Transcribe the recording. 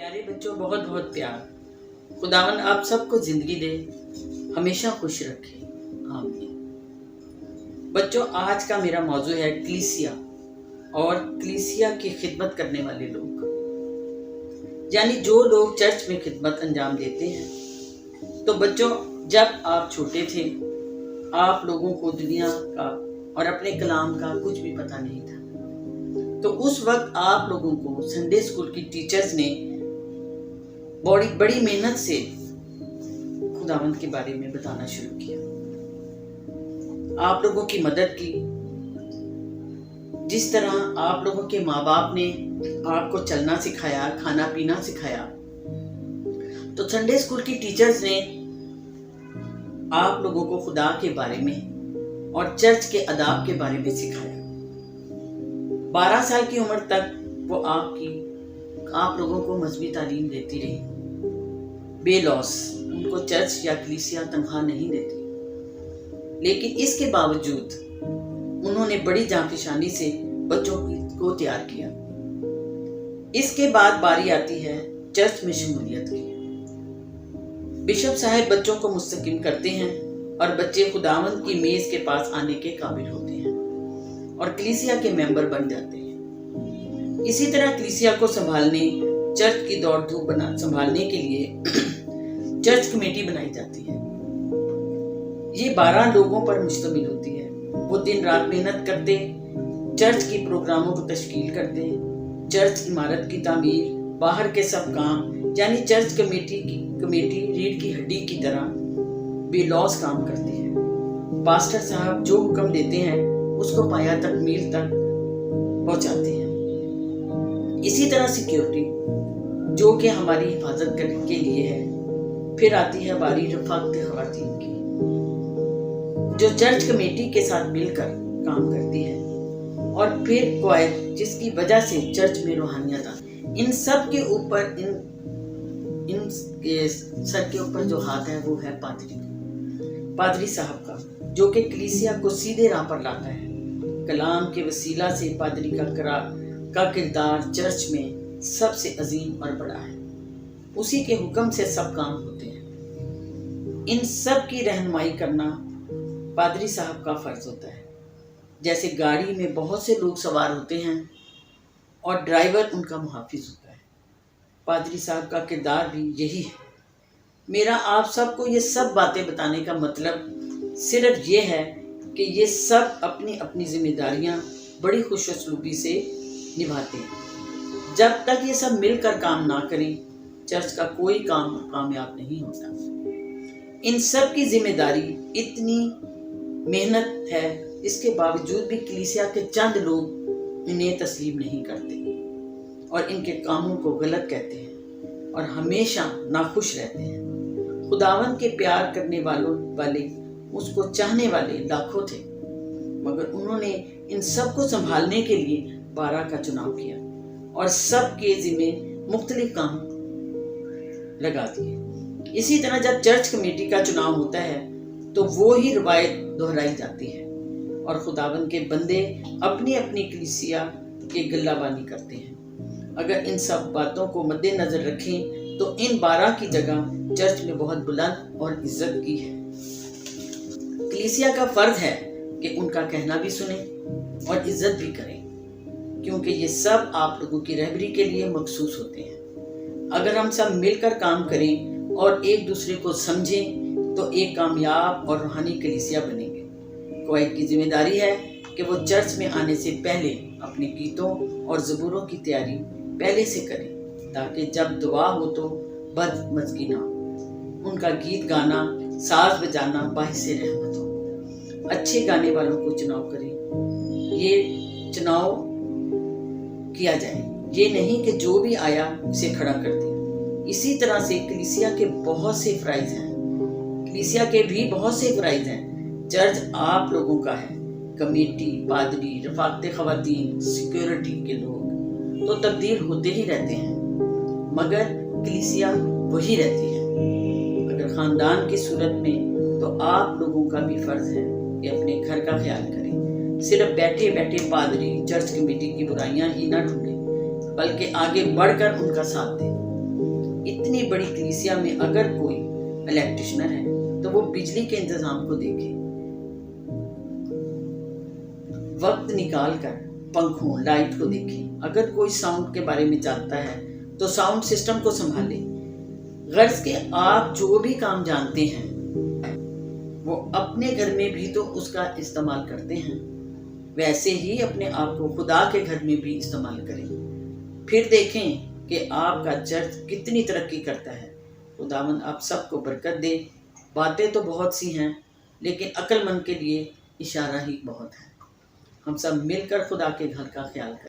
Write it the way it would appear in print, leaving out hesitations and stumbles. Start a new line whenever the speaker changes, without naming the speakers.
प्यारे बच्चों, बहुत बहुत प्यार। खुदावन आप सबको जिंदगी दे, हमेशा खुश रखे, आमीन। बच्चों, आज का मेरा मौजू है कलीसिया और कलीसिया की खिदमत करने वाले लोग, यानी जो लोग चर्च में खिदमत अंजाम देते हैं। तो बच्चों, जब आप छोटे थे, आप लोगों को दुनिया का और अपने कलाम का कुछ भी पता नहीं था। तो उस वक्त आप लोगों को संडे स्कूल की टीचर्स ने बड़ी मेहनत से खुदावंद के बारे में बताना शुरू किया। आप लोगों की मदद की। जिस तरह आप लोगों के माँ बाप ने आपको चलना सिखाया, खाना पीना सिखाया, तो संडे स्कूल की टीचर्स ने आप लोगों को खुदा के बारे में और चर्च के अदाब के बारे में सिखाया। 12 साल की उम्र तक वो आप लोगों को मजहबी तालीम देती रही, बेलॉस। उनको चर्च या कलीसिया तनख्वाह नहीं देती, लेकिन इसके बावजूद उन्होंने बड़ी जांफिशानी से बच्चों को तैयार किया। इसके बाद बारी आती है चर्च में शमूलियत की। बिशप साहब बच्चों को मुस्तकिम करते हैं और बच्चे खुदावंद की मेज के पास आने के काबिल होते हैं और कलीसिया के मेंबर बन जाते हैं। इसी तरह कलीसिया को संभालने, चर्च की दौड़ धूप संभालने के लिए चर्च कमेटी बनाई जाती है। ये 12 लोगों पर मुश्तमिल होती है। वो दिन रात मेहनत करते, चर्च की प्रोग्रामों को तश्कील करते, चर्च इमारत की तामीर, बाहर के सब काम, यानी चर्च कमेटी रीढ़ की हड्डी की तरह बेलौस काम करती है। पास्टर साहब जो हुक्म देते हैं उसको पाया तक मील तक पहुंचाते हैं। इसी तरह सिक्योरिटी, जो कि हमारी हिफाजत करने के लिए है। फिर आती है बारी रफ़ाक़त ख़वातीन की, जो चर्च कमेटी के साथ मिलकर काम करती है। और फिर क्वायर, जिसकी वजह से चर्च में रूहानियत आती। इन सब के ऊपर इन सर के ऊपर जो हाथ है वो है पादरी साहब का, जो कि कलीसिया को सीधे राह पर लाता है। कलाम के वसीला से पादरी का किरदार चर्च में सबसे अजीम और बड़ा है। उसी के हुक्म से सब काम होते हैं। इन सब की रहनुमाई करना पादरी साहब का फर्ज होता है। जैसे गाड़ी में बहुत से लोग सवार होते हैं और ड्राइवर उनका मुहाफिज होता है, पादरी साहब का किरदार भी यही है। मेरा आप सबको ये सब बातें बताने का मतलब सिर्फ ये है कि ये सब अपनी अपनी जिम्मेदारियां बड़ी खुशउस्लूबी से निभाते हैं। जब तक ये सब मिलकर काम ना करें, चर्च का कोई काम कामयाब नहीं होता। इन सब की जिम्मेदारी, इतनी मेहनत है, इसके बावजूद भी कलीसिया के चंद लोग इन्हें तस्लीम नहीं करते और इनके कामों को गलत कहते हैं और हमेशा नाखुश रहते हैं। खुदावंद के प्यार करने वाले उसको चाहने वाले लाखों थे, मगर उन्होंने इन सब को संभालने के लिए 12 का चुनाव किया और सब के जिम्मे मुख्तलिफ काम लगा दिए। इसी तरह जब चर्च कमेटी का चुनाव होता है तो वो ही रवायत दोहराई जाती है और खुदावंद के बंदे अपनी अपनी कलीसिया के गल्लाबानी करते हैं। अगर इन सब बातों को मद्देनजर रखें तो इन 12 की जगह चर्च में बहुत बुलंद और इज्जत की है। कलीसिया का फर्ज है कि उनका कहना भी सुने और इज्जत भी करें, क्योंकि ये सब आप लोगों की रहबरी के लिए मखसूस होते हैं। अगर हम सब मिलकर काम करें और एक दूसरे को समझें तो एक कामयाब और रूहानी कलीसिया बनेंगे। क्वाइट की जिम्मेदारी है कि वो चर्च में आने से पहले अपने गीतों और ज़बूरों की तैयारी पहले से करें, ताकि जब दुआ हो तो बदमज़गी ना हो। उनका गीत गाना, साज बजाना बाहिस रहमत हो। अच्छे गाने वालों को चुनाव करें, ये चुनाव किया जाए, ये नहीं कि जो भी आया उसे खड़ा कर दिया। इसी तरह से कलीसिया के बहुत से फ़राइज़ हैं, कलीसिया के भी बहुत से फ़राइज़ हैं। चर्च आप लोगों का है। कमेटी, पादरी, रफ़ाक़त ख़वातीन, सिक्योरिटी के लोग तो तब्दील होते ही रहते हैं, मगर कलीसिया वही रहती है। अगर ख़ानदान की सूरत में तो आप लोगों का भी फ़र्ज़ है कि अपने घर का ख्याल करें। सिर्फ बैठे बैठे पादरी, चर्च कमेटी की बुराइयां ही ना ढूंढें, बल्कि आगे बढ़कर उनका साथ दें। اتنی بڑی کلیسیا میں اگر کوئی الیکٹریشنر ہے تو وہ بجلی کے انتظام کو دیکھے، وقت نکال کر پنکھوں لائٹ کو دیکھے، اگر کوئی ساؤنڈ کے بارے میں جانتا ہے تو ساؤنڈ سسٹم کو سنبھالے۔ غرض کہ آپ جو بھی کام جانتے ہیں وہ اپنے گھر میں بھی تو اس کا استعمال کرتے ہیں، ویسے ہی اپنے آپ کو خدا کے گھر میں بھی استعمال کریں، پھر دیکھیں کہ آپ کا چرچ کتنی ترقی کرتا ہے۔ خداوند آپ سب کو برکت دے۔ باتیں تو بہت سی ہیں لیکن عقل مند کے لیے اشارہ ہی بہت ہے۔ ہم سب مل کر خدا کے گھر کا خیال کریں۔